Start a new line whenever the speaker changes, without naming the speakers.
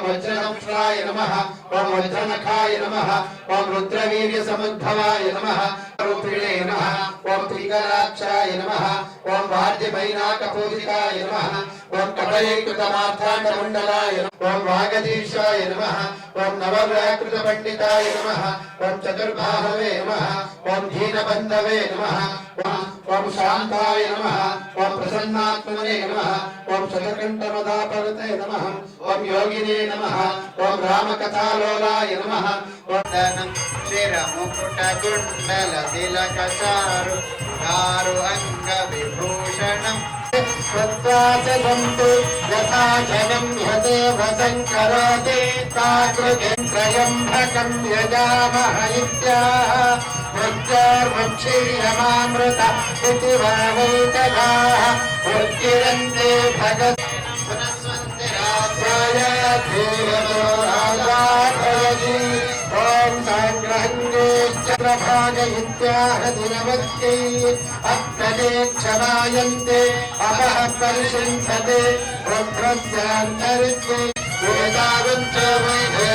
वज्रदंष्ट्राय नमः ओम वज्रनखाय नमः ओम रुद्रवीर्यसमुद्भवाय नमः रुद्रिणे नमः ओम त्रिकराक्षाय नमः ओम वाद्यमैनाकपूजिताय नमः ओम कटयीकृतमार्ताण्डमण्डलाय ओम वागधीशाय नमः ओम नवव्याकृतपण्डिताय नमः ओम चतुर्बाहवे नमः ओम दीनबन्धवे नमः ओम शांताय नमः ओम प्रसन्नात्मने नमः ओम शतकण्ठमदापरते नमः ओम योगिने नमः ओम रामकथालोलाय नमः ओम
शिरमुकुटकुण्डलतिलकचारु चारु अङ्गविभूषणम्
तत्त्वाचलन्तु यथा जनं ह्यदेव संकरोति ताकृतिं त्र्यम्बकं यजामह इत्याह मृत्योर्मुक्षीयमामृत इति वावैतदाः उत्किरन्ते भगत् पुनस्वन्तिरात्राय धीरतो राजाभयजी ॐ साङ्ग्रहङ्गेश्च प्रभाग इत्याह दिनवत्यै अप्तदे क्षमायन्ते अपः परिशिंसते रुद्रस्यान्तरित्वे वेदावञ्च वैधे